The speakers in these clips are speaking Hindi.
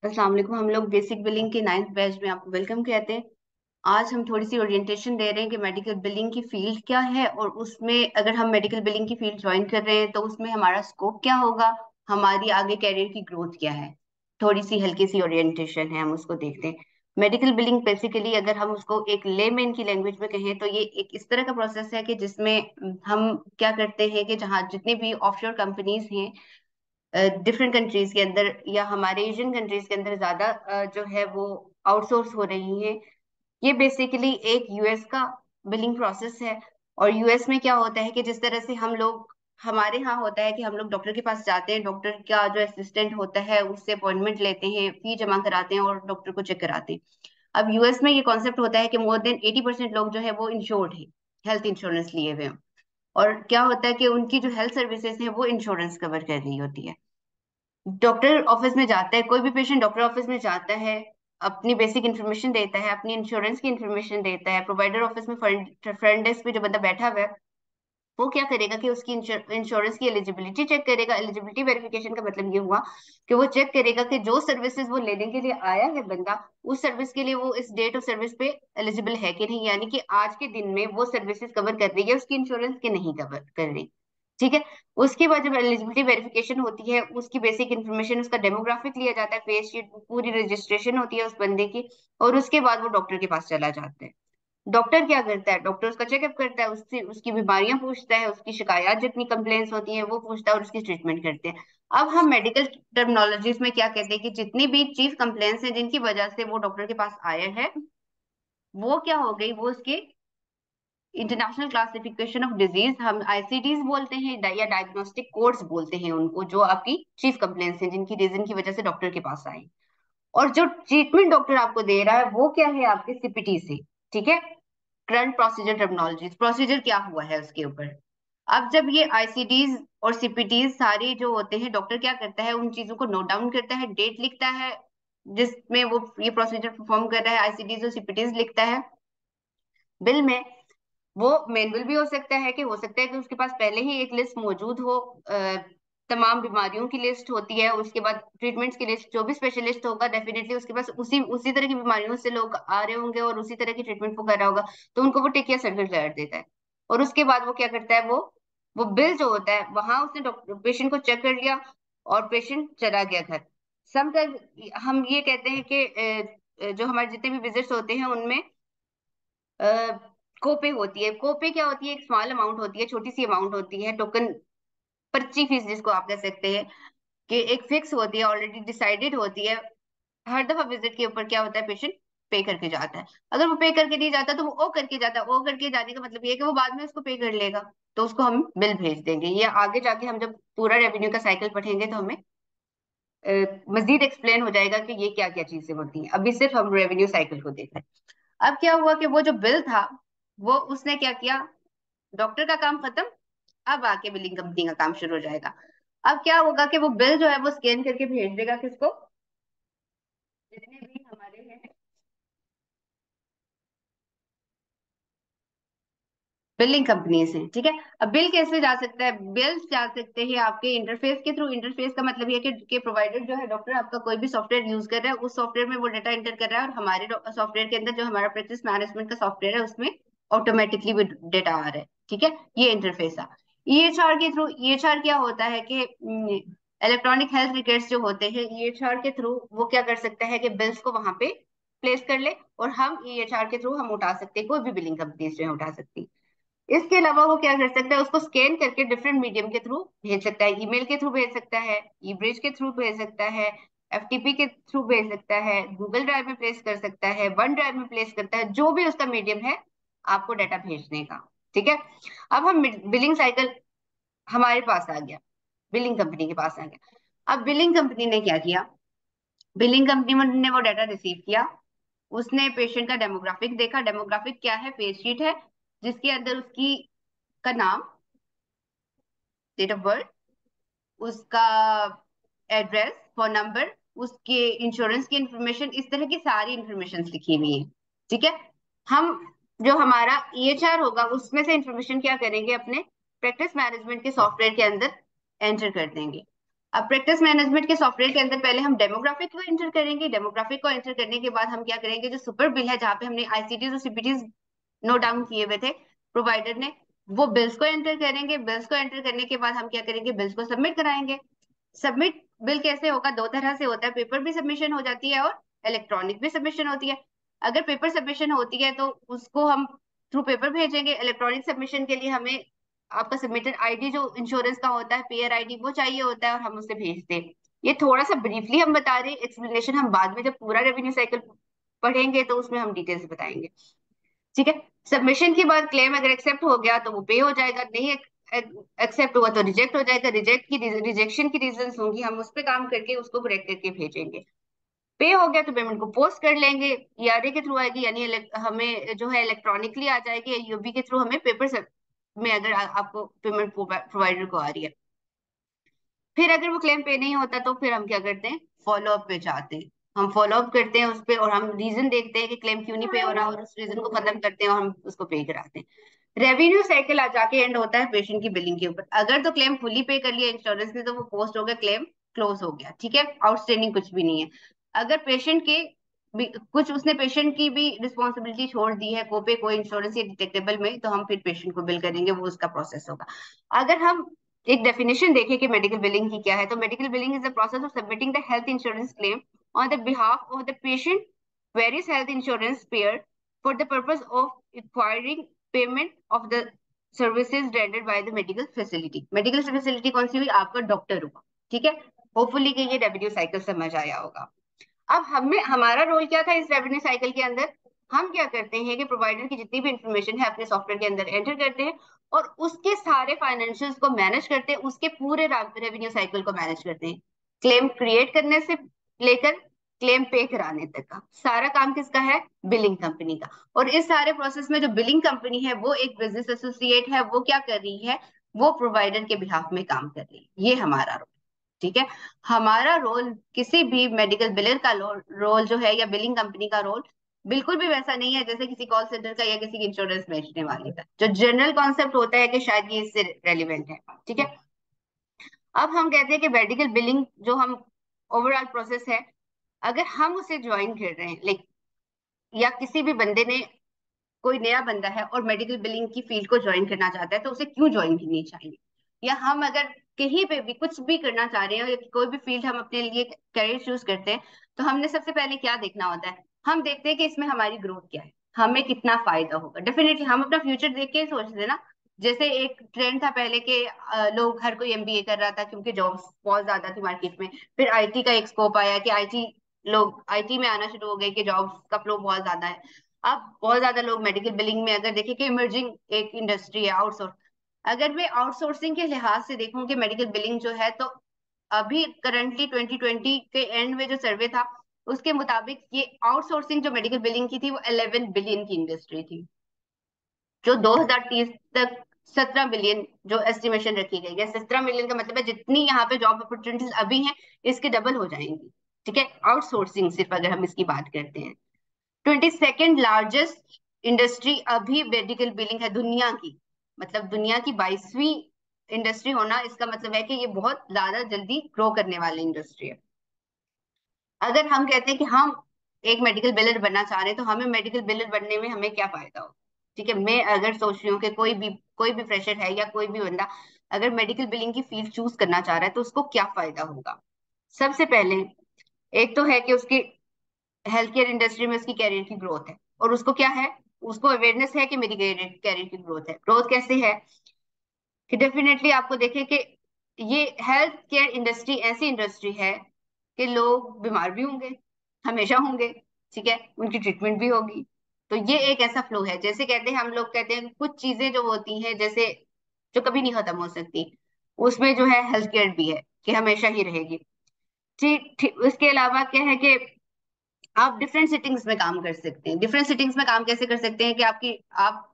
अस्सलाम वालेकुम। हम लोग बेसिक बिलिंग के 9th बैच में आपको वेलकम कहते हैं। आज हम थोड़ी सी ओरिएंटेशन दे रहे हैं कि मेडिकल बिलिंग की फील्ड क्या है और उसमें अगर हम मेडिकल बिलिंग की फील्ड ज्वाइन कर रहे हैं तो उसमें हमारा स्कोप क्या होगा, हमारी आगे कैरियर की ग्रोथ क्या है। थोड़ी सी हल्की सी ओरिएंटेशन है, हम उसको देखते हैं। मेडिकल बिलिंग बेसिकली अगर हम उसको एक लेमैन की लैंग्वेज में कहें तो ये एक इस तरह का प्रोसेस है कि जिसमें हम क्या करते हैं कि जहाँ जितने भी ऑफशोर कंपनीज हैं डिफरेंट कंट्रीज के अंदर या हमारे एशियन कंट्रीज के अंदर ज्यादा जो है वो आउटसोर्स हो रही है। ये बेसिकली एक यूएस का बिलिंग प्रोसेस है। और यूएस में क्या होता है कि जिस तरह से हम लोग हमारे यहाँ होता है कि हम लोग डॉक्टर के पास जाते हैं, डॉक्टर का जो असिस्टेंट होता है उससे अपॉइंटमेंट लेते हैं, फी जमा कराते हैं और डॉक्टर को चेक कराते हैं। अब यूएस में ये कॉन्सेप्ट होता है कि मोर देन 80% लोग जो है वो इंश्योर्ड है, हेल्थ इंश्योरेंस लिए हुए हैं। और क्या होता है कि उनकी जो हेल्थ सर्विसेज है वो इंश्योरेंस कवर कर रही होती है। डॉक्टर ऑफिस में जाता है, कोई भी पेशेंट डॉक्टर ऑफिस में जाता है, अपनी बेसिक इन्फॉर्मेशन देता है, अपनी इंश्योरेंस की इन्फॉर्मेशन देता है। प्रोवाइडर ऑफिस में फ्रंट डेस्क पे जो बंदा बैठा हुआ है वो क्या करेगा कि उसकी इंश्योरेंस की एलिजिबिलिटी चेक करेगा। एलिजिबिलिटी वेरिफिकेशन का मतलब ये हुआ कि वो चेक करेगा कि जो सर्विसेज वो लेने के लिए आया है बंदा, उस सर्विस के लिए वो इस डेट ऑफ सर्विस पे एलिजिबल है कि नहीं, यानी कि आज के दिन में वो सर्विसेज कवर कर रही है उसकी इंश्योरेंस के नहीं कवर कर रही। ठीक है। उसके बाद जब एलिजिबिलिटी वेरिफिकेशन होती है, उसकी बेसिक इन्फॉर्मेशन, उसका डेमोग्राफिक लिया जाता है, फेस शीट, पूरी रजिस्ट्रेशन होती है उस बंदे की। और उसके बाद वो डॉक्टर के पास चला जाता है। डॉक्टर क्या करता है, डॉक्टर उसका चेकअप करता है, उससे उसकी बीमारियां पूछता है, उसकी शिकायत जितनी कंप्लेंट्स होती हैं वो पूछता है और उसकी ट्रीटमेंट करते हैं। अब हम मेडिकल टर्मिनोलॉजीज में क्या कहते हैं कि जितनी भी चीफ कंप्लेंट्स हैं जिनकी वजह से वो डॉक्टर के पास आया है, वो क्या हो गई, वो उसके इंटरनेशनल क्लासिफिकेशन ऑफ डिजीज, हम आईसीडीज बोलते हैं, या डायग्नोस्टिक कोड्स बोलते हैं उनको, जो आपकी चीफ कंप्लेंट्स हैं जिनकी रीजन की वजह से डॉक्टर के पास आए। और जो ट्रीटमेंट डॉक्टर आपको दे रहा है वो क्या है, आपके सीपीटी से। ठीक है। करंट प्रोसीजर टर्मिनोलॉजी, प्रोसीजर क्या हुआ है उसके ऊपर। अब जब ये आईसीडीज और सीपीटीज सारे जो होते हैं, डॉक्टर क्या करता है, उन चीजों को नोट डाउन करता है, डेट लिखता है जिसमें वो ये प्रोसीजर परफॉर्म कर रहा है, आईसीडीज और सीपीटीज लिखता है बिल में। वो मैनुअल भी हो सकता है कि उसके पास पहले ही एक लिस्ट मौजूद हो, तमाम बीमारियों की लिस्ट होती है, उसके बाद ट्रीटमेंट्स की लिस्ट। जो भी स्पेशलिस्ट होगा डेफिनेटली उसके पास उसी उसी तरह की बीमारियों से लोग आ रहे होंगे और उसी तरह की ट्रीटमेंट वो कर रहा होगा, तो उनको वो टिक या सर्कल कर देता है। और उसके बाद वो क्या करता है, वो बिल जो होता है वहां उसने डॉक्टर पेशेंट को चेक कर लिया और पेशेंट चला गया घर। समटाइम हम ये कहते हैं कि जो हमारे जितने भी विजिट्स होते हैं उनमें कोपे होती है। कोपे क्या होती है, एक स्मॉल अमाउंट होती है, छोटी सी अमाउंट होती है, टोकन पर्ची फीस जिसको आप कह सकते हैं, कि एक फिक्स होती है, ऑलरेडी डिसाइडेड होती है। हर दफा विजिट के ऊपर क्या होता है, पेशेंट पे करके जाता है। अगर वो पे करके नहीं जाता तो वो ओ करके जाता है। ओ करके जाने का मतलब ये है कि वो बाद में उसको पे कर लेगा, तो उसको हम बिल भेज देंगे। या आगे जाके हम जब पूरा रेवेन्यू का साइकिल पढ़ेंगे तो हमें मजीद एक्सप्लेन हो जाएगा कि ये क्या क्या चीजें होती हैं। अभी सिर्फ हम रेवेन्यू साइकिल को देख रहे हैं। अब क्या हुआ कि वो जो बिल था वो उसने क्या किया, डॉक्टर का काम खत्म, अब आके बिलिंग कंपनी का काम शुरू हो जाएगा। अब क्या होगा कि वो बिल जो है वो स्कैन करके भेज देगा किसको, जितने भी हमारे हैं बिलिंग कंपनी से। ठीक है। अब बिल कैसे जा सकता है, बिल जा सकते हैं आपके इंटरफेस के थ्रू। इंटरफेस का मतलब ये है कि प्रोवाइडर जो है, डॉक्टर आपका कोई भी सॉफ्टवेयर यूज कर रहा है, उस सॉफ्टवेयर में वो डाटा एंटर कर रहा है और हमारे सॉफ्टवेयर के अंदर जो हमारा प्रैक्टिस मैनेजमेंट का सॉफ्टवेयर है उसमें ऑटोमेटिकली वो डेटा आ रहा है। ठीक है। ये इंटरफेस है। ईएचआर के थ्रू, ईएचआर क्या होता है कि इलेक्ट्रॉनिक हेल्थ रिकॉर्ड्स जो होते हैं, ईएचआर के थ्रू वो क्या कर सकता है कि बिल्स को वहां पे प्लेस कर ले और हम ईएचआर के थ्रू हम उठा सकते हैं, कोई भी बिलिंग कंपनी जो है उठा सकती है। इसके अलावा वो क्या कर सकता है, उसको स्कैन करके डिफरेंट मीडियम के थ्रू भेज सकता है। ईमेल के थ्रू भेज सकता है, ई ब्रिज के थ्रू भेज सकता है, एफटीपी के थ्रू भेज सकता है, गूगल ड्राइव में प्लेस कर सकता है, वन ड्राइव में प्लेस करता है, जो भी उसका मीडियम है आपको डाटा भेजने का। ठीक है। अब हम बिलिंग साइकिल हमारे पास आ गया, बिलिंग कंपनी के पास आ गया। अब बिलिंग कंपनी ने क्या किया, बिलिंग कंपनी ने वो डाटा रिसीव किया, उसने पेशेंट का डेमोग्राफिक देखा। डेमोग्राफिक क्या है, फेस शीट है जिसके अंदर उसकी का नाम, डेट ऑफ बर्थ, उसका एड्रेस, फोन नंबर, उसके इंश्योरेंस की इंफॉर्मेशन, इस तरह की सारी इंफॉर्मेशन लिखी हुई है। ठीक है। हम जो हमारा ईएचआर होगा उसमें से इंफॉर्मेशन क्या करेंगे, अपने प्रैक्टिस मैनेजमेंट के सॉफ्टवेयर के अंदर एंटर कर देंगे। अब प्रैक्टिस मैनेजमेंट के सॉफ्टवेयर के अंदर पहले हम डेमोग्राफिक को एंटर करेंगे। डेमोग्राफिक को एंटर करने के बाद हम क्या करेंगे, जो सुपर बिल है जहाँ पे हमने आईसीटीज और सीपीटीज नोट डाउन किए हुए थे प्रोवाइडर ने, वो बिल्स को एंटर करेंगे। बिल्स को एंटर करने के बाद हम क्या करेंगे, बिल्स को सबमिट कराएंगे। सबमिट बिल कैसे होगा, दो तरह से होता है, पेपर भी सबमिशन हो जाती है और इलेक्ट्रॉनिक भी सबमिशन होती है। अगर पेपर सबमिशन होती है तो उसको हम थ्रू पेपर भेजेंगे। इलेक्ट्रॉनिक सबमिशन के लिए हमें आपका सबमिटेड आईडी जो इंश्योरेंस का होता है, पेयर आईडी, वो चाहिए होता है और हम उसे भेजते हैं। ये थोड़ा सा ब्रीफली हम बता रहे हैं, एक्सप्लेनेशन हम बाद में जब पूरा रेवेन्यू साइकिल पढ़ेंगे तो उसमें हम डिटेल्स बताएंगे। ठीक है। सबमिशन के बाद क्लेम अगर एक्सेप्ट हो गया तो वो पे हो जाएगा, नहीं एक्सेप्ट हुआ तो रिजेक्ट हो जाएगा। रिजेक्शन की रीजन होंगी, हम उस पर काम करके उसको करेक्ट करके भेजेंगे। पे हो गया तो पेमेंट को पोस्ट कर लेंगे, ईआरए के थ्रू आएगी, यानी हमें जो है इलेक्ट्रॉनिकली आ जाएगी, यूबी के थ्रू हमें पेपर में अगर आपको पेमेंट प्रोवाइडर को आ रही है। फिर अगर वो क्लेम पे नहीं होता तो फिर हम क्या करते हैं, फॉलो अप पे जाते हैं। हम फॉलो अप करते हैं उस पर और हम रीजन देखते हैं कि क्लेम क्यों नहीं पे हो रहा, और उस रीजन को खत्म करते हैं और हम उसको पे कराते हैं। रेवेन्यू साइकिल आ जाके एंड होता है पेशेंट की बिलिंग के ऊपर। अगर तो क्लेम फुली पे कर लिया इंश्योरेंस ने तो वो पोस्ट हो गया, क्लेम क्लोज हो गया, ठीक है, आउटस्टैंडिंग कुछ भी नहीं है। अगर पेशेंट के कुछ उसने पेशेंट की भी रिस्पॉन्सिबिलिटी छोड़ दी है, कोपे कोई इंश्योरेंस या डिटेक्टेबल में, तो हम फिर पेशेंट को बिल करेंगे, वो उसका प्रोसेस होगा। अगर हम एक डेफिनेशन देखें कि मेडिकल बिलिंग की क्या है, तो medical billing is the process of submitting the health insurance claim on the behalf of the patient various health insurance pair for the purpose of acquiring payment of the services rendered by the medical facility. Medical facility कौन सी हुई, आपका डॉक्टर हुआ, ठीक है। होपफुली कि ये रेवेन्यू साइकिल समझ आया होगा। अब हमें हमारा रोल क्या था इस रेवेन्यू साइकिल के अंदर, हम क्या करते हैं कि प्रोवाइडर की जितनी भी इंफॉर्मेशन है अपने सॉफ्टवेयर के अंदर एंटर करते हैं और उसके सारे फाइनेंशियल्स को मैनेज करते हैं, उसके पूरे रेवेन्यू साइकिल को मैनेज करते हैं। क्लेम क्रिएट करने से लेकर क्लेम पे कराने तक का सारा काम किसका है, बिलिंग कंपनी का। और इस सारे प्रोसेस में जो बिलिंग कंपनी है वो एक बिजनेस एसोसिएट है, वो क्या कर रही है, वो प्रोवाइडर के बिहाफ में काम कर रही है। ये हमारा रोल, ठीक है। हमारा रोल किसी भी मेडिकल बिलर का रोल जो है या बिलिंग कंपनी का रोल बिल्कुल भी वैसा नहीं है जैसे किसी कॉल सेंटर का या किसी इंश्योरेंस बेचने वाले का। जो जनरल कॉन्सेप्ट होता है कि शायद ये इससे रेलिवेंट है, ठीक है। अब हम कहते हैं कि मेडिकल बिलिंग जो हम ओवरऑल प्रोसेस है, अगर हम उसे ज्वाइन कर रहे हैं, लाइक, या किसी भी बंदे ने, कोई नया बंदा है और मेडिकल बिलिंग की फील्ड को ज्वाइन करना चाहता है तो उसे क्यों ज्वाइन करनी चाहिए, या हम अगर कहीं पे भी कुछ भी करना चाह रहे हैं या कोई भी फील्ड हम अपने लिए करियर चूज करते हैं, तो हमने सबसे पहले क्या देखना होता है, हम देखते हैं कि इसमें हमारी ग्रोथ क्या है, हमें कितना फायदा होगा। डेफिनेटली हम अपना फ्यूचर देख के ही सोचते हैं ना। जैसे एक ट्रेंड था पहले के, लोग हर कोई एमबीए कर रहा था क्योंकि जॉब्स बहुत ज्यादा थी मार्केट में। फिर आईटी का एक स्कोप आया कि लोग आईटी में आना शुरू हो गए कि जॉब्स का फ्लो बहुत ज्यादा है। अब बहुत ज्यादा लोग मेडिकल बिलिंग में, अगर देखें कि इमर्जिंग एक इंडस्ट्री है आउटसोर्स, अगर मैं आउटसोर्सिंग के लिहाज से देखूं कि मेडिकल बिलिंग जो है, तो अभी करंटली 2020 के एंड में जो सर्वे था उसके मुताबिक ये आउटसोर्सिंग जो मेडिकल बिलिंग की थी वो 11 बिलियन की इंडस्ट्री थी, जो 2030 तक 17 बिलियन जो एस्टिमेशन रखी गई है। 17 मिलियन का मतलब है जितनी यहाँ पे जॉब अपॉर्चुनिटीज अभी हैं इसके डबल हो जाएंगी, ठीक है, आउटसोर्सिंग सिर्फ अगर हम इसकी बात करते हैं। 22nd लार्जेस्ट इंडस्ट्री अभी मेडिकल बिलिंग है दुनिया की, मतलब दुनिया की 22वीं इंडस्ट्री होना, इसका मतलब है कि ये बहुत ज्यादा जल्दी ग्रो करने वाली इंडस्ट्री है। अगर हम कहते हैं कि हम एक मेडिकल बिलर बनना चाह रहे हैं तो हमें मेडिकल बिलर बनने में हमें क्या फायदा हो, ठीक है। मैं अगर सोच रही हूँ कि कोई भी फ्रेशर है या कोई भी बंदा अगर मेडिकल बिलिंग की फील्ड चूज करना चाह रहा है तो उसको क्या फायदा होगा। सबसे पहले एक तो है कि उसकी हेल्थ केयर इंडस्ट्री में उसकी कैरियर की ग्रोथ है, और उसको क्या है, उसको अवेयरनेस है कि मेरी कैरियर की ग्रोथ है। ग्रोथ कैसे है कि डेफिनेटली आपको देखें कि ये हेल्थ केयर इंडस्ट्री ऐसी इंडस्ट्री है कि लोग बीमार भी होंगे, हमेशा होंगे, ठीक है, उनकी ट्रीटमेंट भी होगी। तो ये एक ऐसा फ्लो है, जैसे कहते हैं, हम लोग कहते हैं कुछ चीजें जो होती हैं जैसे जो कभी नहीं खत्म हो सकती, उसमें जो है हेल्थ केयर भी है कि हमेशा ही रहेगी। ठीक ठीक, उसके अलावा क्या है कि आप डिफरेंट सिटिंग्स में काम कर सकते हैं। डिफरेंट सिटिंग्स में काम कैसे कर सकते हैं कि आप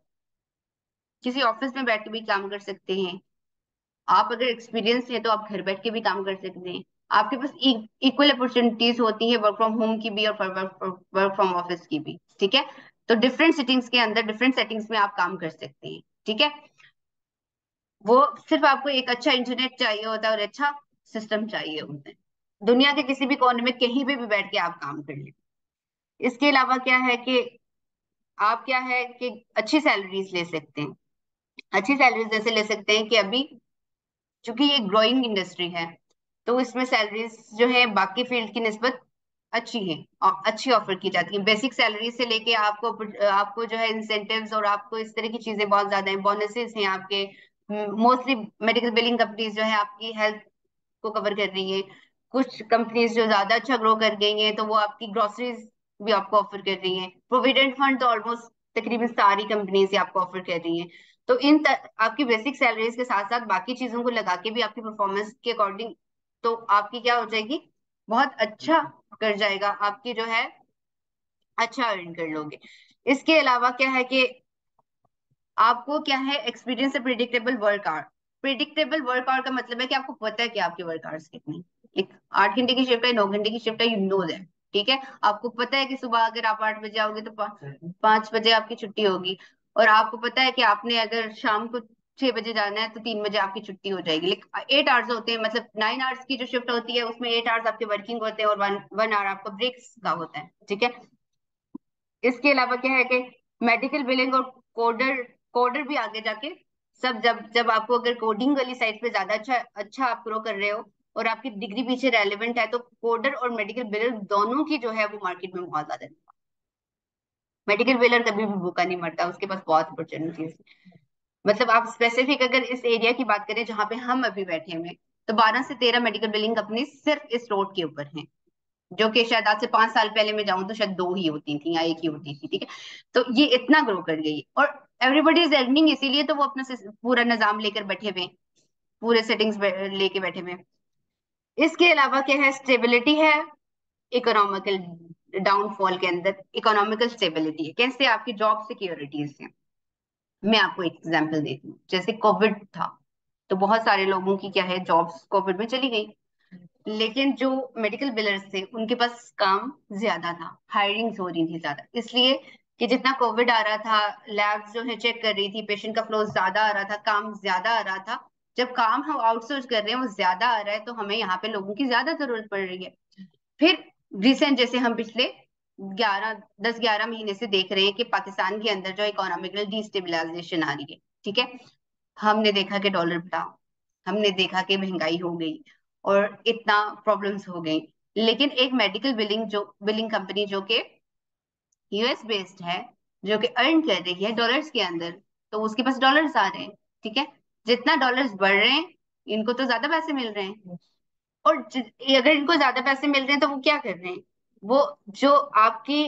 किसी ऑफिस में बैठ के भी काम कर सकते हैं। आप अगर एक्सपीरियंस है तो आप घर बैठ के भी काम कर सकते हैं। आपके पास इक्वल अपॉर्चुनिटीज होती है वर्क फ्रॉम होम की भी और वर्क फ्रॉम ऑफिस की भी, ठीक है। तो डिफरेंट सिटिंग्स के अंदर डिफरेंट सेटिंग्स में आप काम कर सकते हैं, ठीक है। वो सिर्फ आपको एक अच्छा इंटरनेट चाहिए होता है और अच्छा सिस्टम चाहिए होता है। दुनिया के किसी भी कोने में कहीं पे भी बैठ के आप काम कर लें। इसके अलावा क्या है कि आप क्या है कि अच्छी सैलरीज ले सकते हैं। अच्छी सैलरीज जैसे ले सकते हैं कि अभी चूंकि ये ग्रोइंग इंडस्ट्री है, तो इसमें सैलरीज जो है बाकी फील्ड की निस्बत अच्छी है और अच्छी ऑफर की जाती है। बेसिक सैलरी से लेके आपको जो है इंसेंटिव्स और आपको इस तरह की चीजें बहुत ज्यादा है, बोनसेस हैं आपके। मोस्टली मेडिकल बिलिंग कंपनीज जो है आपकी हेल्थ को कवर कर रही है। कुछ कंपनीज जो ज्यादा अच्छा ग्रो कर गई हैं तो वो आपकी ग्रोसरीज भी आपको ऑफर कर रही हैं। प्रोविडेंट फंड तो ऑलमोस्ट तकरीबन सारी कंपनीज आपको ऑफर कर रही हैं। तो आपकी बेसिक सैलरीज के साथ साथ बाकी चीजों को लगा के भी आपकी परफॉर्मेंस के अकॉर्डिंग तो आपकी क्या हो जाएगी, बहुत अच्छा कर जाएगा, आपकी जो है अच्छा अर्न कर लोगे। इसके अलावा क्या है कि आपको क्या है एक्सपीरियंस से predictable work hour. Predictable work hour का मतलब है कि आपको पता है कि आपके वर्क आवर्स कितने हैं। एक 8 घंटे की शिफ्ट है, 9 घंटे की शिफ्ट है, यू नो दैट, ठीक है। आपको पता है कि सुबह अगर आप 8 बजे आओगे तो 5 बजे आपकी छुट्टी होगी। और आपको पता है कि आपने अगर शाम को 6 बजे जाना है तो 3 बजे आपकी छुट्टी हो जाएगी। लेकिन 8 आवर्स होते हैं, मतलब 9 आवर्स की जो शिफ्ट होती है उसमें 8 आवर्स आपके वर्किंग होते हैं और वन आवर आपका ब्रेक्स का होता है, ठीक है। इसके अलावा क्या है कि मेडिकल बिलिंग और कोडर कोडर भी आगे जाके सब, जब जब आपको अगर कोडिंग वाली साइड पे ज्यादा अच्छा अच्छा आप ग्रो कर रहे हो और आपकी डिग्री पीछे रेलेवेंट है, तो कोडर और मेडिकल बिलर दोनों की जो है वो मार्केट में बहुत ज्यादा है। मेडिकल बिलर कभी भी भूखा नहीं मरता, उसके पास बहुत अपॉर्चुनिटीज। मतलब आप स्पेसिफिक अगर इस एरिया की बात करें जहां पे हम अभी बैठे हुए हैं, तो 12 से 13 मेडिकल बिलिंग कंपनी सिर्फ इस रोड के ऊपर हैं। जो कि शायद आज से 5 साल पहले मैं जाऊं तो शायद 2 ही होती थी या 1 ही होती थी, ठीक है। तो ये इतना ग्रो कर गई और एवरीबॉडी इज अर्निंग, इसीलिए तो वो अपना पूरा निजाम लेकर बैठे हुए हैं, पूरे सेटिंग्स लेके बैठे हुए हैं। इसके अलावा क्या है, स्टेबिलिटी है। इकोनॉमिकल डाउनफॉल के अंदर इकोनॉमिकल स्टेबिलिटी है, कैसे आपकी जॉब सिक्योरिटीज है। मैं आपको एक एग्जांपल देती हूँ, जैसे कोविड था तो बहुत सारे लोगों की क्या है जॉब्स कोविड में चली गई। लेकिन जो मेडिकल बिलर्स थे उनके पास काम ज्यादा था, हायरिंग्स हो रही थी ज्यादा, इसलिए कि जितना कोविड आ रहा था, लैब्स जो है चेक कर रही थी, पेशेंट का फ्लो ज्यादा आ रहा था, काम ज्यादा आ रहा था। जब काम हम आउटसोर्स कर रहे हैं वो ज्यादा आ रहा है तो हमें यहाँ पे लोगों की ज्यादा जरूरत पड़ रही है। फिर रिसेंट जैसे हम पिछले 10-11 महीने से देख रहे हैं कि पाकिस्तान के अंदर जो इकोनॉमिकल डिस्टेबलाइजेशन आ रही है, ठीक है। हमने देखा कि डॉलर बढ़ा, हमने देखा कि महंगाई हो गई और इतना प्रॉब्लम्स हो गई। लेकिन एक मेडिकल बिलिंग कंपनी जो कि यूएस बेस्ड है, जो कि अर्न कर रही है डॉलर्स के अंदर, तो उसके पास डॉलर्स आ रहे हैं, ठीक है। जितना डॉलर्स बढ़ रहे हैं इनको तो ज्यादा पैसे मिल रहे हैं। और अगर इनको ज्यादा पैसे मिल रहे हैं तो वो क्या कर रहे हैं, वो जो आपकी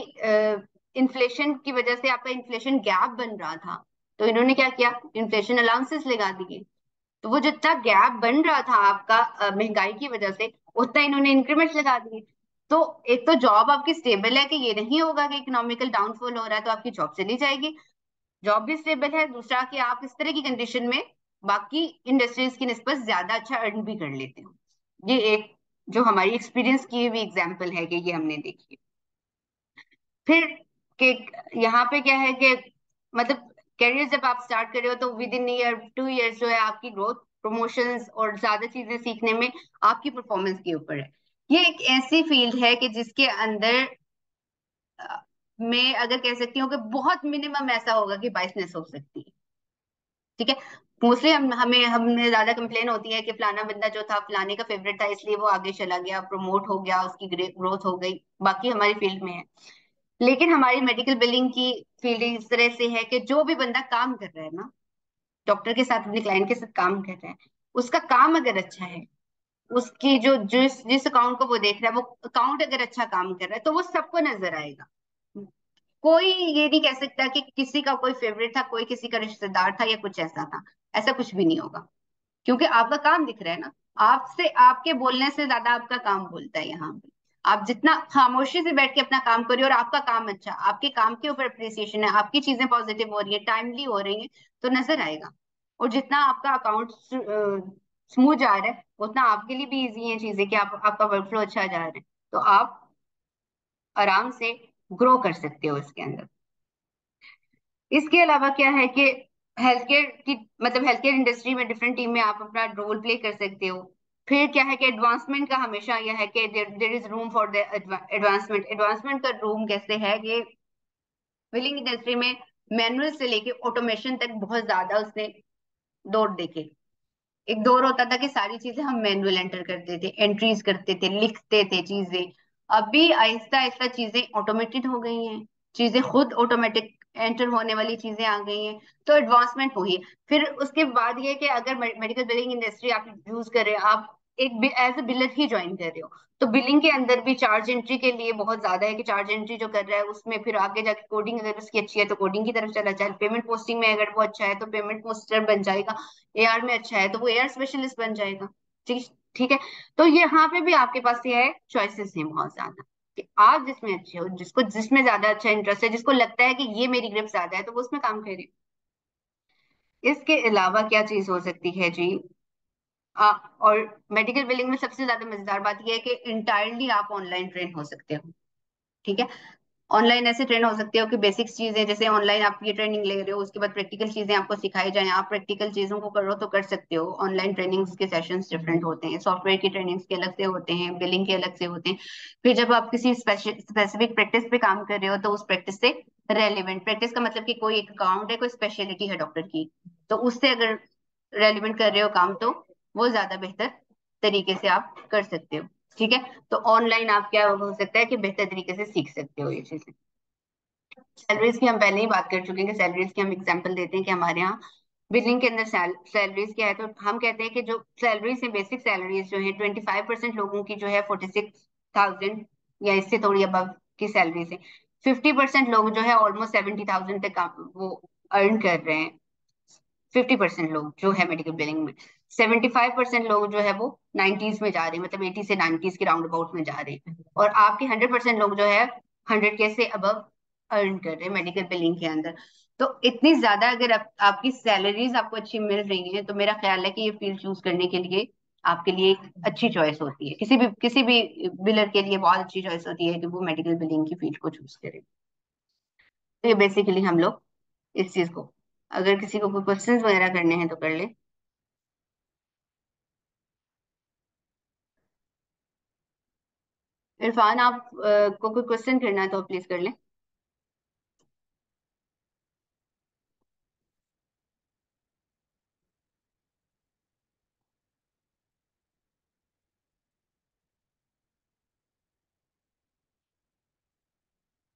इन्फ्लेशन की वजह से आपका इन्फ्लेशन गैप बन रहा था, तो इन्होंने क्या किया, इन्फ्लेशन अलाउंसेस लगा दिए। तो वो जितना गैप बन रहा था आपका महंगाई की वजह से, उतना इन्होंने इंक्रीमेंट लगा दिए। तो एक तो जॉब आपकी स्टेबल है कि ये नहीं होगा कि इकोनॉमिकल डाउनफॉल हो रहा है तो आपकी जॉब चली जाएगी, जॉब भी स्टेबल है। दूसरा कि आप इस तरह की कंडीशन में बाकी इंडस्ट्रीज की निस्बत ज्यादा अच्छा अर्न भी कर लेते हो। ये एक जो हमारी एक्सपीरियंस की हुई एग्जाम्पल है कि ये हमने देखी है। फिर कि यहाँ पे क्या है कि मतलब करियर जब आप स्टार्ट कर रहे हो तो विद इन ईयर 2 इयर्स जो है आपकी ग्रोथ, प्रमोशंस और ज्यादा चीजें सीखने में आपकी परफॉर्मेंस के ऊपर है। ये एक ऐसी फील्ड है कि जिसके अंदर मैं अगर कह सकती हूँ कि बहुत मिनिमम ऐसा होगा कि बाइसनेस हो सकती है, ठीक है। मोस्टली हमें ज्यादा कंप्लेन होती है कि फलाना बंदा जो था फलाने का फेवरेट था इसलिए वो आगे चला गया, प्रमोट हो गया, उसकी ग्रोथ हो गई, बाकी हमारी फील्ड में है। लेकिन हमारी मेडिकल बिलिंग की फील्ड इस तरह से है कि जो भी बंदा काम कर रहा है ना, डॉक्टर के साथ अपने क्लाइंट के साथ काम कर रहा है, उसका काम अगर अच्छा है, उसकी जो जिस जिस अकाउंट को वो देख रहा है वो अकाउंट अगर अच्छा काम कर रहा है तो वो सबको नजर आएगा। कोई ये नहीं कह सकता कि किसी का कोई फेवरेट था, कोई किसी का रिश्तेदार था या कुछ ऐसा था, ऐसा कुछ भी नहीं होगा। क्योंकि आपका काम दिख रहा है ना, आपसे आपके बोलने से ज्यादा आपका काम बोलता है यहाँ पे। आप जितना खामोशी से बैठ के अपना काम करिए और आपका काम अच्छा, आपके काम के ऊपर अप्रिसिएशन है, आपकी चीजें पॉजिटिव हो रही है, टाइमली हो रही है, तो नजर आएगा। और जितना आपका अकाउंट स्मूथ जा रहा है उतना आपके लिए भी इजी है चीजें कि आपका वर्कफ्लो अच्छा जा रहा है, तो आप आराम से ग्रो कर सकते हो इसके अंदर। इसके अलावा क्या है कि हेल्थ केयर की, मतलब हेल्थ केयर इंडस्ट्री में डिफरेंट टीम में आप अपना रोल प्ले कर सकते हो। फिर क्या है कि एडवांसमेंट का हमेशा यह है कि there is room for the advancement. Advancement का रूम कैसे है कि बिलिंग इंडस्ट्री में मैनुअल से लेके ऑटोमेशन तक बहुत ज्यादा उसने दौड़ देके, एक दौर होता था कि सारी चीजें हम मैनुअल एंटर करते थे, एंट्रीज करते थे, लिखते थे चीजें। अभी आहिस्ता आहिस्ता चीजें ऑटोमेटेड हो गई हैं, चीजें खुद ऑटोमेटिक एंटर होने वाली चीजें आ गई हैं। तो एडवांसमेंट हुई है। फिर उसके बाद ये कि अगर मेडिकल बिलिंग इंडस्ट्री आप यूज कर रहे हो, आप एक as a wheeler he join कर रहे हो, तो बिलिंग के अंदर भी चार्ज एंट्री के लिए बहुत ज्यादा है कि चार्ज एंट्री जो कर रहा है उसमें फिर आगे जाके कोडिंग अगर उसकी अच्छी है तो कोडिंग की तरफ चला जाए, पेमेंट पोस्टिंग में अगर वो अच्छा है तो पेमेंट पोस्टर बन जाएगा, एआर में अच्छा है तो वो एआर स्पेशलिस्ट बन जाएगा। ठीक ठीक है। तो यहाँ पे भी आपके पास ये है, चॉइसेस हैं बहुत ज्यादा कि आप जिसमें अच्छे हो, जिसको जिसमें ज्यादा अच्छा इंटरेस्ट है, जिसको लगता है कि ये मेरी ग्रिप ज्यादा है, तो वो उसमें काम करे। इसके अलावा क्या चीज हो सकती है जी? और मेडिकल बिलिंग में सबसे ज्यादा मजेदार बात यह है कि इंटायरली आप ऑनलाइन ट्रेन हो सकते हो। ठीक है। ऑनलाइन ऐसे ट्रेन हो सकते हो कि बेसिक्स चीजें जैसे ऑनलाइन आप ये ट्रेनिंग ले रहे हो, उसके बाद प्रैक्टिकल चीजें आपको सिखाई जाएं, आप प्रैक्टिकल चीजों को करो तो कर सकते हो। ऑनलाइन ट्रेनिंग्स के सेशंस डिफरेंट होते हैं, सॉफ्टवेयर की ट्रेनिंग्स के अलग से होते हैं, बिलिंग के अलग से होते हैं। फिर जब आप किसी स्पेसिफिक प्रैक्टिस पे काम कर रहे हो तो उस प्रैक्टिस से रेलिवेंट प्रैक्टिस का मतलब कि कोई एक अकाउंट है, कोई स्पेशलिटी है डॉक्टर की, तो उससे अगर रेलिवेंट कर रहे हो काम, तो वो ज्यादा बेहतर तरीके से आप कर सकते हो। ठीक है। तो ऑनलाइन आप क्या हो सकता है कि बेहतर तरीके से सीख सकते हो ये चीजें। सैलरीज की हम पहले ही बात कर चुके हैं कि सैलरीज की हम एग्जांपल देते हैं कि हमारे यहाँ बिलिंग के अंदर सैलरीज क्या है। तो हम कहते हैं कि जो सैलरीज है, बेसिक सैलरीज जो है 25% लोगों की जो है 46,000 या इससे थोड़ी अबव की सैलरीज है। 50% लोग जो है ऑलमोस्ट 70,000 तक वो अर्न कर रहे हैं। 50% लोग जो है मेडिकल बिलिंग में, 75% लोग जो है वो 90s में जा रहे हैं, मतलब 80 से 90s के राउंड अबाउट में जा रहे हैं। और आपके 100% लोग जो है 100 के से अबव अर्न कर रहे हैं मेडिकल बिलिंग के अंदर। तो इतनी ज्यादा अगर आपकी सैलरीज आपको अच्छी मिल रही है, तो मेरा ख्याल है कि ये फील्ड चूज करने के लिए आपके लिए एक अच्छी चॉइस होती है। किसी भी बिलर के लिए बहुत अच्छी चॉइस होती है कि वो मेडिकल बिलिंग की फील्ड को चूज करे। तो ये बेसिकली हम लोग इस चीज को, अगर किसी को कोई क्वेश्चंस वगैरह करने हैं तो कर ले। इरफान, आप को कोई क्वेश्चन करना है तो प्लीज कर ले।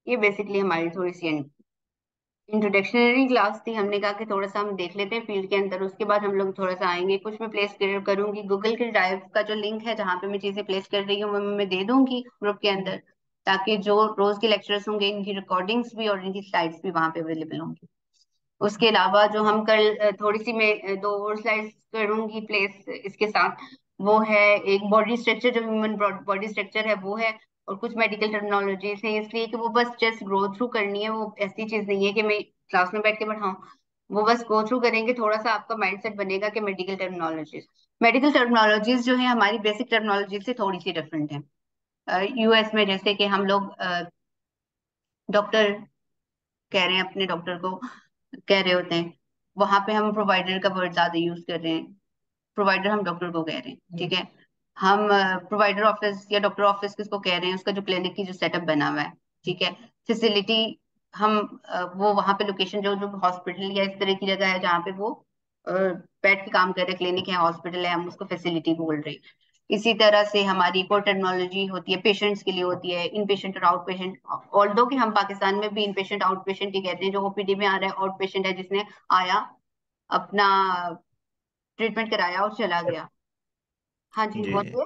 ये बेसिकली हमारी थोड़ी सी इंट्रोडक्शनरी क्लास थी। हमने कहा कि थोड़ा सा हम देख लेते हैं फील्ड के अंदर, उसके बाद हम लोग थोड़ा सा आएंगे। कुछ मैं प्लेस करूंगी गूगल के ड्राइव का जो लिंक है जहाँ पे मैं चीजें प्लेस कर रही हूँ, मैं दे दूंगी ग्रुप के अंदर, ताकि जो रोज के लेक्चर्स होंगे इनकी रिकॉर्डिंग्स भी और इनकी स्लाइड्स भी वहां पे अवेलेबल होंगी। उसके अलावा जो हम कल थोड़ी सी मैं दो और स्लाइड्स करूंगी प्लेस इसके साथ, वो है एक बॉडी स्ट्रक्चर, जो ह्यूमन बॉडी स्ट्रक्चर है वो है, और कुछ मेडिकल टर्मिनोलॉजीज है, इसलिए कि वो बस जस्ट ग्रो थ्रू करनी है। वो ऐसी चीज नहीं है कि मैं क्लास में बैठ के पढ़ाऊँ, वो बस गो थ्रू करेंगे, थोड़ा सा आपका माइंडसेट बनेगा कि मेडिकल टर्मिनोलॉजीज जो है हमारी बेसिक टर्मिनोलॉजी से थोड़ी सी डिफरेंट है। यूएस में जैसे कि हम लोग डॉक्टर कह रहे हैं, अपने डॉक्टर को कह रहे होते हैं, वहां पे हम प्रोवाइडर का वर्ड ज्यादा यूज कर रहे हैं। प्रोवाइडर हम डॉक्टर को कह रहे हैं, ठीक है। हम प्रोवाइडर ऑफिस या डॉक्टर ऑफिस किसको कह रहे हैं, उसका जो क्लिनिक की जो सेटअप बना हुआ है, ठीक है। फैसिलिटी हम वो वहां पे लोकेशन जो जो हॉस्पिटल या इस तरह की जगह है जहाँ पे वो बैठ के काम कर रहे, क्लिनिक है, हॉस्पिटल है, हम उसको फैसिलिटी बोल रहे हैं। इसी तरह से हमारी कोई टेक्नोलॉजी होती है, पेशेंट्स के लिए होती है, इन पेशेंट और आउट पेशेंट। ऑल्दो कि हम पाकिस्तान में भी इन पेशेंट आउट पेशेंट ही कहते हैं, जो ओपीडी में आ रहा है आउट पेशेंट है, जिसने आया अपना ट्रीटमेंट कराया और चला गया। हाँ जी, जी जी। बोलिए।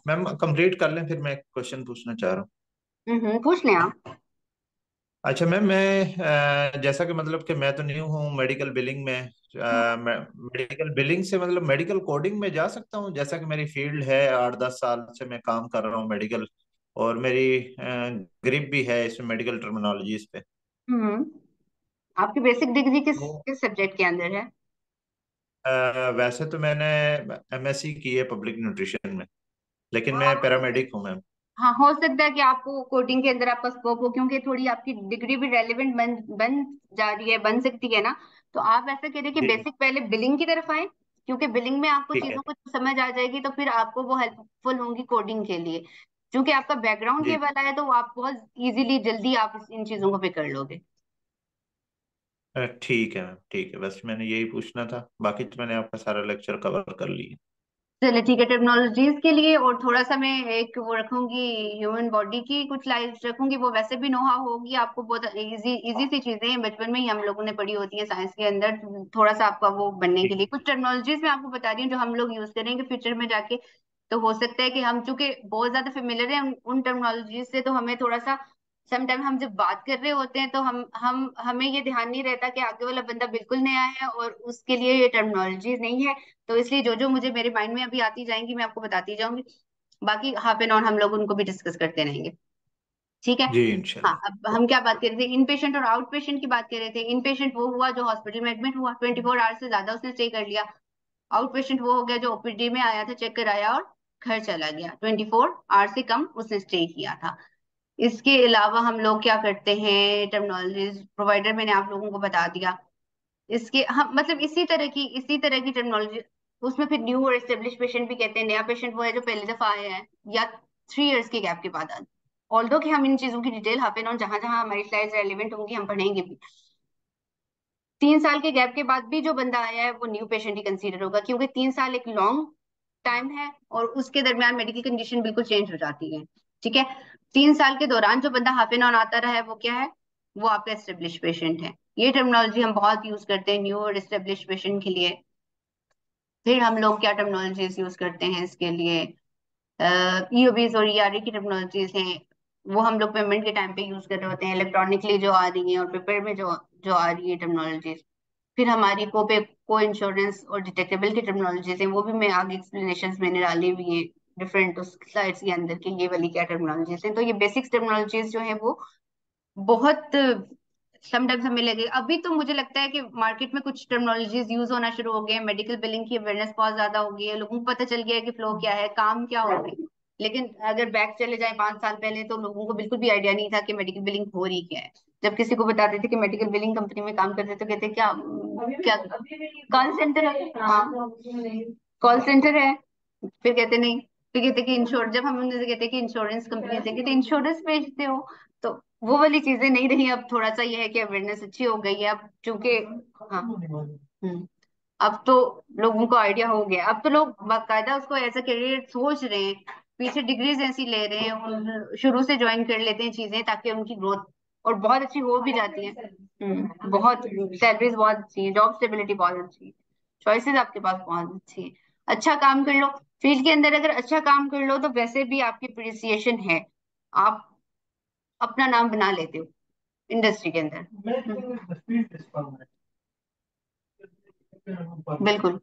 मैम कंप्लीट कर लें, फिर मैं एक क्वेश्चन पूछना चाह रहा हूँ। पूछ लें आप। अच्छा मैम, मैं जैसा कि मतलब कि मैं तो न्यू हूँ मेडिकल बिलिंग में। मैं मेडिकल बिलिंग से मतलब मेडिकल कोडिंग में जा सकता हूँ, जैसा कि मेरी फील्ड है, 8-10 साल से मैं काम कर रहा हूँ मेडिकल, और मेरी ग्रिप भी है इसमें मेडिकल टर्मिनोलॉजीज पे। हम्म आपकी बेसिक डिग्री किस तो किस सब्जेक्ट के अंदर है? वैसे तो मैंने एमएससी की है पब्लिक न्यूट्रिशन में, लेकिन मैं हाँ, पैरामेडिक हूँ मैम। हाँ, हो सकता है कि आपको कोडिंग के अंदर आपका स्कोप हो, क्योंकि थोड़ी आपकी डिग्री भी रेलेवेंट बन बन जा रही है, बन सकती है ना। तो आप ऐसा करें कि जी बेसिक पहले बिलिंग की तरफ आए, क्योंकि बिलिंग में आपको ठीक है। चीजों को समझ आ जाएगी तो फिर आपको वो हेल्पफुल होंगी कोडिंग के लिए। क्योंकि आपका बैकग्राउंड ये जी वाला है तो आप बहुत इजीली जल्दी आप इन चीजों को भी कर लोगे। ठीक है मैम, ठीक है, बस मैंने यही पूछना था, बाकी तो मैंने आपका सारा लेक्चर कवर कर लिया। चलिए ठीक है, टेक्नोलॉजीज के लिए और थोड़ा सा मैं एक वो रखूंगी, ह्यूमन बॉडी की कुछ लाइफ रखूंगी, वो वैसे भी नो हाउ होगी आपको, बहुत इजी इजी सी चीजें हैं, बचपन में ही हम लोगों ने पढ़ी होती है साइंस के अंदर। थोड़ा सा आपका वो बनने के ठीक लिए कुछ टेक्नोलॉजीज मैं आपको बता रही हूँ जो हम लोग यूज करेंगे फ्यूचर में जाके। तो हो सकता है कि हम चूंकि बहुत ज्यादा फेमिलियर है उन टेक्नोलॉजी से, तो हमें थोड़ा सा समटाइम हम जब बात कर रहे होते हैं तो हम हमें ये ध्यान नहीं रहता कि आगे वाला बंदा बिल्कुल नया है और उसके लिए ये टेक्नोलॉजी नहीं है। तो इसलिए जो जो मुझे मेरे माइंड में अभी आती जाएंगी मैं आपको बताती जाऊंगी। बाकी हाफ एन आवर हम लोग उनको भी डिस्कस करते रहेंगे। ठीक है। जी हाँ, इंशाल्लाह। अब हम क्या बात कर रहे थे, इन पेशेंट और आउट पेशेंट की बात कर रहे थे। इन पेशेंट वो हुआ जो हॉस्पिटल में एडमिट हुआ, 24 आवर्स से ज्यादा उसने स्टे कर लिया। आउट पेशेंट वो हो गया जो ओपीडी में आया था, चेक कराया और घर चला गया, 24 आवर्स से कम उसने स्टे किया था। इसके अलावा हम लोग क्या करते हैं, टेक्नोलॉजी प्रोवाइडर मैंने आप लोगों को बता दिया। इसके हम मतलब इसी तरह की टेक्नोलॉजी, उसमें फिर न्यू और एस्टेब्लिश पेशेंट भी कहते हैं। नया पेशेंट वो है जो पहली दफा आया है या 3 इयर्स के गैप के बाद आया। ऑल्दो कि हम इन चीजों की डिटेल हाफ एन आवर जहां जहां हमारी स्लाइड्स रेलिवेंट होंगी हम पढ़ेंगे भी। 3 साल के गैप के बाद भी जो बंदा आया है वो न्यू पेशेंट ही कंसीडर होगा, क्योंकि 3 साल एक लॉन्ग टाइम है और उसके दरमियान मेडिकल कंडीशन बिल्कुल चेंज हो जाती है। ठीक है। 3 साल के दौरान जो बंदा हाफ एन आवर आता रहा है वो क्या है, वो आपका एस्टेब्लिश पेशेंट है। ये टर्मिनोलॉजी हम बहुत यूज करते हैं न्यू और एस्टेब्लिश पेशेंट के लिए। फिर हम लोग क्या टर्मिनोलॉजीज यूज करते हैं इसके लिए, ईओबीज और ईआरई की टेक्नोलॉजीज हैं, वो हम लोग पेमेंट के टाइम पे यूज कर रहे होते हैं, इलेक्ट्रॉनिकली जो आ रही है और पेपर में जो जो आ रही है टेक्नोलॉजीज। फिर हमारी को इंश्योरेंस और डिटेक्टेबल की टेक्नोलॉजीज हैं, वो भी मैं आगे एक्सप्लेनेशन मैंने डाली हुई है डिफरेंट उस स्लाइड्स के अंदर की, ये वाली क्या टेक्नोलॉजीज हैं। तो ये बेसिक्स टेक्नोलॉजीज जो है वो बहुत समटाइम्स हमें लगे। अभी तो मुझे लगता है कि मार्केट में कुछ टेक्नोलॉजीज यूज होना शुरू हो गए हैं, मेडिकल बिलिंग की अवेयरनेस बहुत ज्यादा हो गई है, लोगों को पता चल गया है कि फ्लो क्या है, काम क्या हो रही है। लेकिन अगर बैक चले जाए 5 साल पहले तो लोगों को बिल्कुल भी आइडिया नहीं था कि मेडिकल बिलिंग हो रही क्या है। जब किसी को बताते थे कि मेडिकल बिलिंग कंपनी में काम करते तो कहते क्या क्या कॉल सेंटर है, हाँ कॉल सेंटर है। फिर कहते नहीं, फिर कहते कि इंश्योर, जब हम उनसे कहते कि इंश्योरेंस कंपनी से, कहते इंश्योरेंस बेचते हो। तो वो वाली चीजें नहीं रही। अब थोड़ा सा ये है कि अवेयरनेस अच्छी हो गई है अब चूंकि, हाँ अब तो लोगों को आइडिया हो गया, अब तो लोग बाकायदा उसको एज अ करियर सोच रहे हैं, पीछे डिग्रीज ऐसी ले रहे हैं और शुरू से ज्वाइन कर लेते हैं चीजें ताकि उनकी ग्रोथ और बहुत अच्छी हो भी जाती है। बहुत सैलरीज बहुत अच्छी है, जॉब स्टेबिलिटी बहुत अच्छी है, चॉइसेस आपके पास बहुत अच्छी है। अच्छा काम कर लो फील्ड के अंदर, अगर अच्छा काम कर लो तो वैसे भी आपकी अप्रिसिएशन है, आप अपना नाम बना लेते हो इंडस्ट्री के अंदर। बिल्कुल,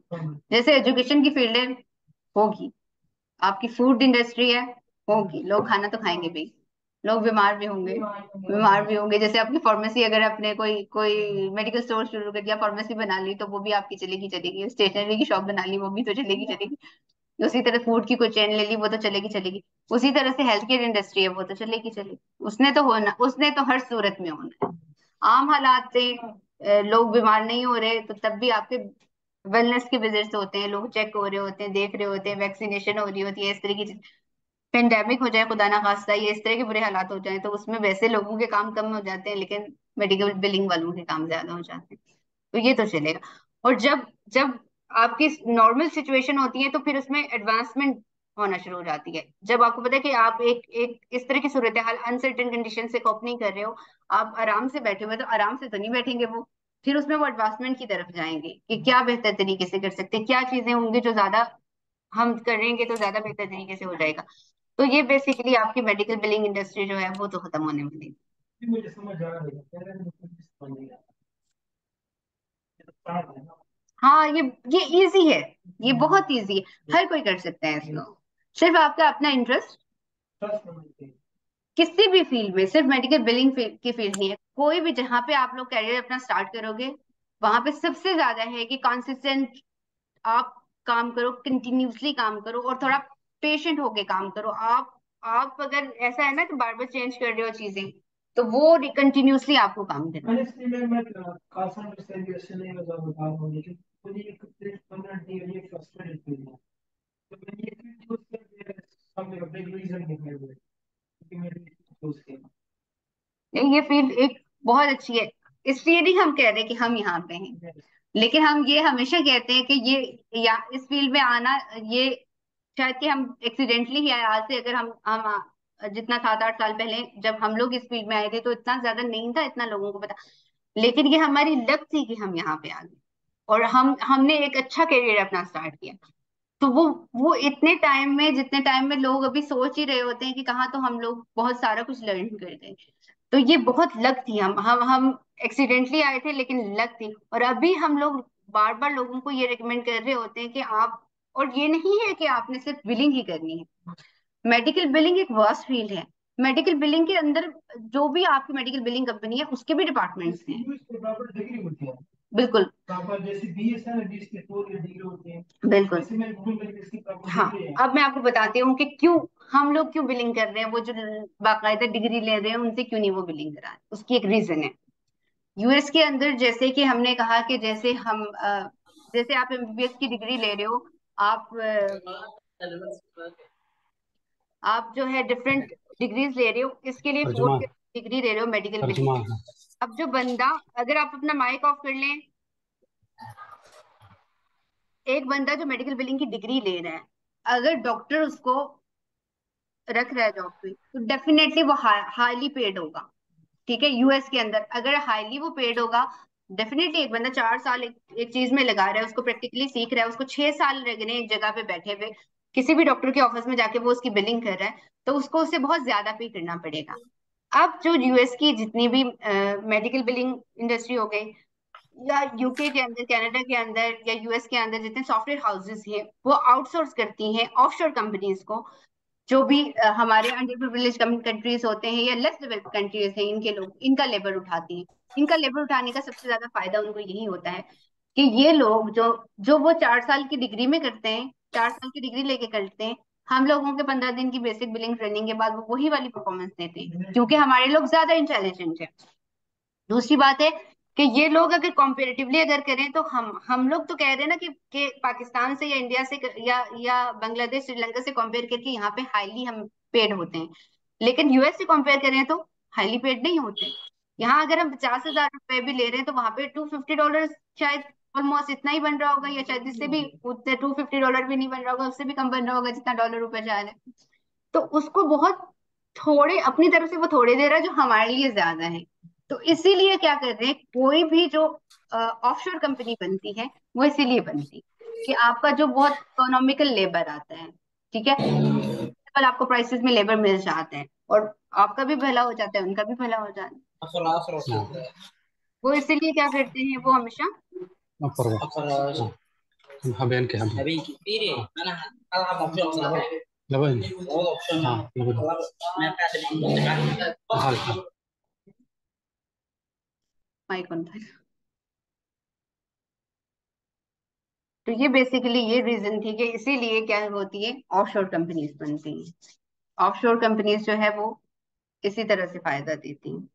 जैसे एजुकेशन की फील्ड है होगी, आपकी फूड इंडस्ट्री है होगी, लोग खाना तो खाएंगे भी, लोग बीमार भी होंगे। जैसे आपकी फार्मेसी, अगर आपने कोई कोई मेडिकल स्टोर शुरू कर दिया, फार्मेसी बना ली, तो वो भी आपकी चलेगी चलेगी। स्टेशनरी की शॉप बना ली, वो भी तो चलेगी चलेगी। उसी तरह फूड की कोई चेन ले ली, वो तो चलेगी चलेगी। उसी तरह से हेल्थ केयर इंडस्ट्री है, वो तो चलेगी चलेगी। उसने तो होना, उसने तो हर सूरत में होना है। आम हालात से लोग बीमार नहीं हो रहे तो तब भी आपके वेलनेस के विजिट्स होते हैं, लोग चेक हो रहे होते हैं, देख रहे होते हैं, वैक्सीनेशन हो रही होती है, इस तरह की। पेंडेमिक हो जाए खुदा ना खास्ता, ये इस तरह के बुरे हालात हो जाए तो उसमें वैसे लोगों के काम कम हो जाते हैं, लेकिन मेडिकल बिलिंग वालों के काम ज्यादा हो जाते हैं। तो ये तो चलेगा। और जब जब आपकी नॉर्मल सिचुएशन होती है तो फिर उसमें एडवांसमेंट होना शुरू हो जाती है। जब आपको पता है कि आप एक एक इस तरह की सूरत हाल, अनसर्टेन कंडीशन से कोप नहीं कर रहे हो, आप आराम से बैठे हुए, तो आराम से तो नहीं बैठेंगे वो। फिर उसमें वो एडवांसमेंट की तरफ जाएंगे कि क्या बेहतर तरीके से कर सकते हैं, क्या चीजें होंगी जो ज्यादा हम करेंगे तो ज्यादा बेहतर तरीके से हो जाएगा। तो ये बेसिकली आपकी मेडिकल बिलिंग इंडस्ट्री जो है वो तो खत्म होने वाली है। हाँ, ये इजी है, ये बहुत इजी है, हर कोई कर सकता है इसको। सिर्फ आपका अपना इंटरेस्ट किसी भी फील्ड में, सिर्फ मेडिकल बिलिंग की फील्ड नहीं है, कोई भी जहाँ पे आप लोग कैरियर अपना स्टार्ट करोगे वहां पे सबसे ज्यादा है कि कंसिस्टेंट आप काम करो, कंटिन्यूसली काम करो और थोड़ा पेशेंट होके काम करो। आप अगर ऐसा है ना कि बार बार चेंज कर रहे हो चीजें, तो वो कंटिन्यूसली आपको काम करना है। नहीं, ये फील्ड एक बहुत अच्छी है। इसलिए नहीं हम कह रहे कि हम यहाँ पे हैं, लेकिन हम ये हमेशा कहते हैं कि ये या इस फील्ड में आना, ये शायद कि हम एक्सीडेंटली ही आए। आज से अगर जितना 7-8 साल पहले जब हम लोग इस फील्ड में आए थे तो इतना ज्यादा नहीं था, इतना लोगों को पता। लेकिन ये हमारी लक थी कि हम यहाँ पे आ गए, और हमने एक अच्छा करियर अपना स्टार्ट किया। तो वो इतने टाइम में, जितने टाइम में लोग अभी सोच ही रहे होते हैं कि कहाँ, तो हम लोग बहुत सारा कुछ लर्न कर गए। तो ये बहुत लक थी। हम एक्सीडेंटली आए थे, लेकिन लक थी। और अभी हम लोग बार बार लोगों को ये रिकमेंड कर रहे होते हैं कि आप, और ये नहीं है कि आपने सिर्फ बिलिंग ही करनी है। मेडिकल बिलिंग एक वास्ट फील्ड है। मेडिकल बिलिंग के अंदर जो भी आपकी मेडिकल बिलिंग कंपनी है उसके भी डिपार्टमेंट्स हैं। बिल्कुल। जैसे बीएस है ना, बीएस के 4 डिग्री होते हैं। बिल्कुल। जैसे मैं गूगल करके इसकी हाँ, अब मैं आपको बताती हूँ कि क्यों हम लोग क्यों बिलिंग कर रहे हैं। वो जो बाकायदा डिग्री ले रहे हैं उनसे क्यों नहीं वो बिलिंग करा रहे, उसकी एक रीजन है। यूएस के अंदर जैसे कि हमने कहा कि जैसे आप एमबीबीएस की डिग्री ले रहे हो, आप आप जो है डिफरेंट डिग्रीज ले रहे हो, इसके लिए तर्जुमा 4 डिग्री ले रहे हो मेडिकल बिलिंग तर्जुमा में। अब जो बंदा, अगर आप अपना माइक ऑफ कर लें, एक बंदा जो मेडिकल बिलिंग की डिग्री ले रहा है, अगर डॉक्टर उसको रख रहा है जॉब पे, तो डेफिनेटली वो हाईली पेड होगा। ठीक है, यूएस के अंदर अगर हाईली वो पेड होगा, डेफिनेटली एक बंदा 4 साल एक चीज में लगा रहा है, उसको प्रैक्टिकली सीख रहा है, उसको 6 साल लग रहे हैं एक जगह पे बैठे हुए, किसी भी डॉक्टर के ऑफिस में जाके वो उसकी बिलिंग कर रहा है, तो उसको उससे बहुत ज्यादा पे करना पड़ेगा। अब जो यूएस की जितनी भी मेडिकल बिलिंग इंडस्ट्री हो गई, या यूके के अंदर, कनाडा के अंदर, या यूएस के अंदर जितने सॉफ्टवेयर हाउसेस हैं, वो आउटसोर्स करती हैं ऑफशोर कंपनीज को। जो भी हमारे अंडर प्रिविलेज कंट्रीज होते हैं या लेस डेवलप्ड कंट्रीज हैं, इनके लोग इनका लेबर उठाती हैं। इनका लेबर उठाने का सबसे ज्यादा फायदा उनको यही होता है कि ये लोग जो जो वो 4 साल की डिग्री में करते हैं, 4 साल की डिग्री लेके करते हैं, हम लोगों के 15 दिन की बेसिक बिलिंग ट्रेनिंग के बाद वो वही वाली परफॉर्मेंस देते हैं, क्योंकि हमारे लोग ज्यादा इंटेलिजेंट है। दूसरी बात है कि ये लोग अगर कंपेरेटिवली अगर करें, तो हम लोग तो कह रहे हैं ना कि पाकिस्तान से या इंडिया से या बांग्लादेश, श्रीलंका से कंपेयर करके यहाँ पे हाईली हम पेड होते हैं। लेकिन यूएस से कंपेयर करें तो हाईली पेड नहीं होते। यहाँ अगर हम 50,000 रुपए भी ले रहे हैं, तो वहां पे $250 शायद ऑलमोस्ट इतना ही बन रहा होगा, या शायद इससे भी उतने $250 भी नहीं बन रहा होगा, उससे भी कम बन रहा होगा जितना डॉलर रुपए जा रहे हैं। तो उसको बहुत थोड़े अपनी तरफ से वो थोड़े दे रहा है, जो हमारे लिए ज्यादा है। तो इसीलिए क्या कर रहे हैं, कोई भी जो ऑफशोर कंपनी बनती है, वो इसीलिए बनती है कि आपका जो बहुत इकोनॉमिकल लेबर आता है, ठीक है, कल आपको प्राइसेस में लेबर मिल जाते हैं, और आपका भी भला हो जाता है, उनका भी भला हो जाता है। वो इसीलिए क्या करते हैं, वो हमेशा habeen ke labayn mic on था। तो ये बेसिकली ये रीजन थी कि इसीलिए क्या होती है, ऑफशोर कंपनीज बनती हैं। ऑफशोर कंपनीज जो है वो इसी तरह से फायदा देती हैं।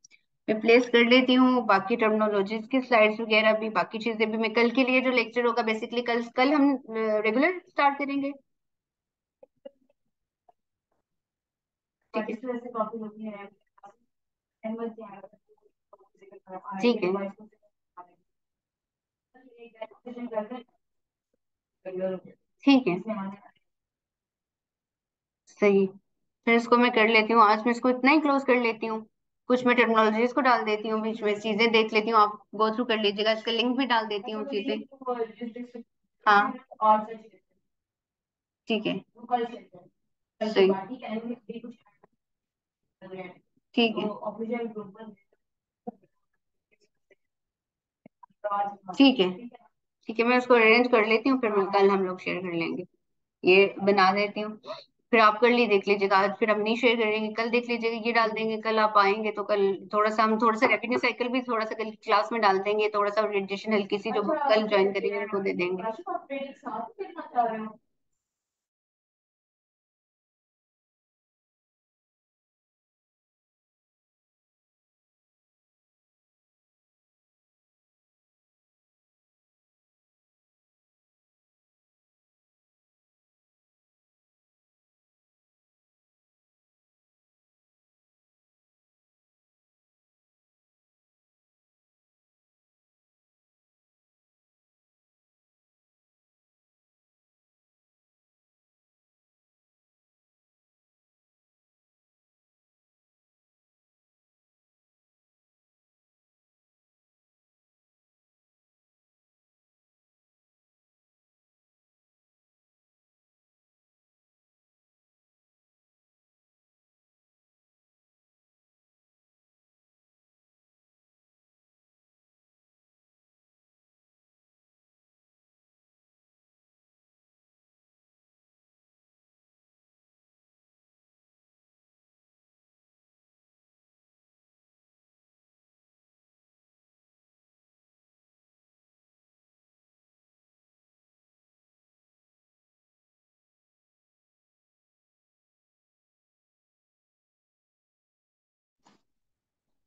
मैं प्लेस कर लेती हूँ बाकी टर्मिनोलॉजीज की स्लाइड्स वगैरह भी, बाकी चीजें भी। मैं कल के लिए जो लेक्चर होगा, बेसिकली कल कल हम रेगुलर स्टार्ट करेंगे। ठीक है, ठीक है, ठीक है, सही। फिर इसको मैं कर लेती हूँ, आज मैं इसको इतना ही क्लोज कर लेती हूँ। कुछ मैं टर्मिनोलॉजीज को डाल देती हूँ, बीच में चीजें देख लेती हूँ, आप गो थ्रू कर लीजिएगा, इसका लिंक भी डाल देती हूँ चीजें। हाँ, ठीक है, सही, ठीक है, ठीक है, ठीक है, मैं उसको अरेंज कर लेती हूँ, फिर मैं कल हम लोग शेयर कर लेंगे। ये बना देती हूँ, फिर आप कर ली देख लीजिएगा। आज फिर हम नहीं शेयर करेंगे, कल देख लीजिएगा, ये डाल देंगे। कल आप आएंगे तो कल थोड़ा सा रेवेन्यू साइकिल भी थोड़ा सा कल क्लास में डाल देंगे, थोड़ा सा ओरिएंटेशन हल्की सी जो कल ज्वाइन करेंगे उनको दे देंगे।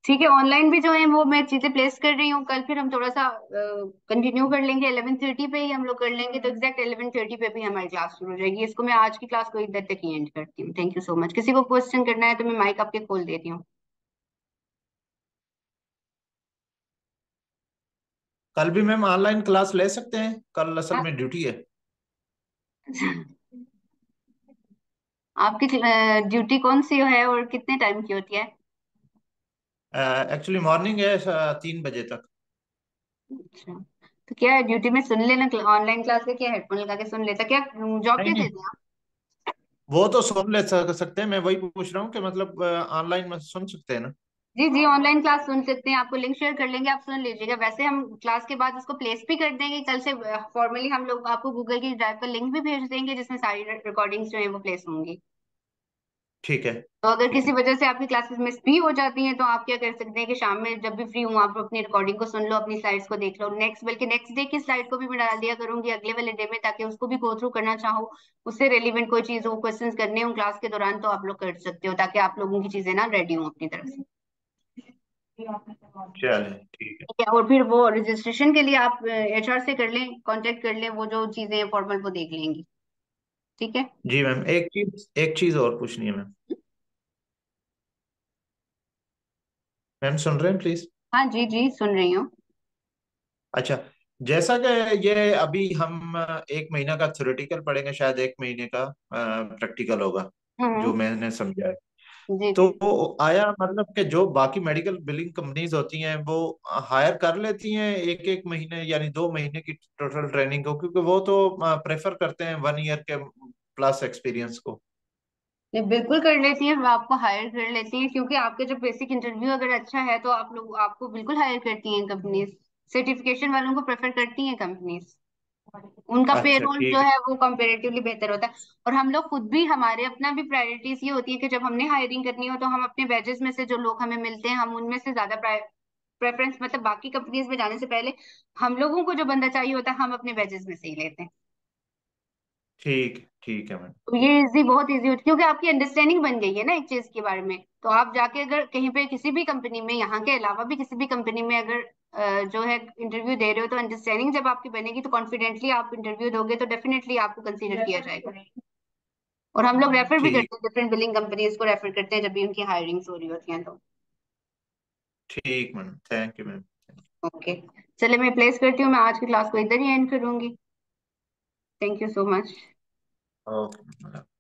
ठीक है, ऑनलाइन भी जो है वो मैं चीजें प्लेस कर रही हूँ। कल फिर हम थोड़ा सा कंटिन्यू कर लेंगे, 11:30 पे ही हम लोग कर लेंगे, तो एग्जैक्ट 11:30 पे भी हमारी क्लास शुरू हो जाएगी। इसको मैं आज की क्लास को इधर तक ही एंड करती हूँ। Thank you so much. किसी को क्वेश्चन करना है तो मैं माइक आपके खोल देती हूँ। कल भी मैम ऑनलाइन क्लास ले सकते हैं, कल असल हाँ। में ड्यूटी है। आपकी ड्यूटी कौन सी है और कितने टाइम की होती है? एक्चुअली मॉर्निंग है 3 बजे तक। अच्छा, तो क्या है ड्यूटी में सुन लेना, ऑनलाइन क्लास का क्या हेडफोन लगा के सुन लेता क्या? जॉब नहीं क्या नहीं, देते हैं आप? वो तो सुन सकते हैं, मैं वही पूछ रहा हूँ कि मतलब ऑनलाइन में सुन सकते हैं ना। जी जी, ऑनलाइन क्लास सुन सकते हैं। आपको लिंक शेयर कर लेंगे, आप सुन लीजिएगा। वैसे हम क्लास के बाद उसको प्लेस भी कर देंगे कल से। फॉर्मली हम लोग आपको गूगल की ड्राइव का लिंक भी भेज देंगे जिसमें सारी रिकॉर्डिंग्स जो है वो प्लेस होंगी। ठीक है। तो अगर ठीक किसी है। वजह से आपकी क्लासेस मिस भी हो जाती हैं तो आप क्या कर सकते हैं कि शाम में जब भी फ्री हूँ आप अपनी रिकॉर्डिंग को सुन लो, अपनी स्लाइड्स को देख लो। नेक्स्ट, बल्कि नेक्स्ट डे की स्लाइड को भी मैं डाल दिया करूंगी अगले वाले डे में, ताकि उसको भी गो थ्रू करना चाहो, उससे रेलिवेंट कोई चीज हो, क्वेश्चंस करने हो क्लास के दौरान, तो आप लोग कर सकते हो, ताकि आप लोगों की चीजें ना रेडी हो अपनी तरफ से। चले ठीक है। ठीक है, और फिर वो रजिस्ट्रेशन के लिए आप एचआर से कर लें, कांटेक्ट कर लें, वो जो चीजें हैं फॉर्मल वो देख लेंगी। ठीक है। जी मैम, एक चीज और पूछनी है मैम। मैम सुन रहे हैं प्लीज? हाँ जी जी, सुन रही हूँ। अच्छा, जैसा कि ये अभी हम 1 महीना का थ्योरेटिकल पढ़ेंगे, शायद 1 महीने का प्रैक्टिकल होगा, जो हम्म। मैंने समझा है। जी तो जी। आया मतलब कि जो बाकी मेडिकल बिलिंग कंपनीज होती हैं वो हायर कर लेती हैं 1-1 महीने यानी 2 महीने की टोटल ट्रेनिंग को, क्योंकि वो तो प्रेफर करते हैं 1 ईयर के प्लस एक्सपीरियंस को। ये बिल्कुल कर लेती हैं, वो आपको हायर कर लेती हैं, क्योंकि आपका जब बेसिक इंटरव्यू अगर अच्छा है तो आप लोग आपको बिल्कुल हायर करती हैं कंपनीज। सर्टिफिकेशन वालों को प्रेफर करती हैं कंपनीज। उनका अच्छा पेरोल जो ठीक है। है वो कंपेरेटिवली बेहतर होता है। और हम लोग खुद भी, हमारे अपना भी प्रायोरिटीज ये होती है कि जब हमने हायरिंग करनी हो तो हम अपने बैचेस में से जो लोग हमें मिलते हैं हम उनमें से ज्यादा प्रेफरेंस, मतलब बाकी कंपनीज में जाने से पहले हम लोगों को जो बंदा चाहिए होता है हम अपने बैचेस में से ही लेते हैं। ठीक है मैम। तो ये ठीक। इजी, बहुत इजी होती है, क्योंकि आपकी अंडरस्टैंडिंग बन गई है ना एक चीज के बारे में। तो आप जाके अगर कहीं पे किसी भी कंपनी में, यहाँ के अलावा भी किसी भी कंपनी में अगर जो है इंटरव्यू दे रहे हो, तो अंडरस्टैंडिंग जब आपकी बनेगी तो कॉन्फिडेंटली आप इंटरव्यू दोगे तो डेफिनेटली आपको कंसीडर किया जाएगा। और हम लोग रेफर भी ठीक। करते हैं, डिफरेंट बिलिंग कंपनीज को रेफर करते हैं जब भी उनकी हायरिंग्स हो रही होती हैं तो। ठीक ma'am, thank you ma'am. Okay, चलिए मैं प्लेस करती हूँ। मैं आज की क्लास को इधर ही एंड करूंगी। Thank you so much. Okay.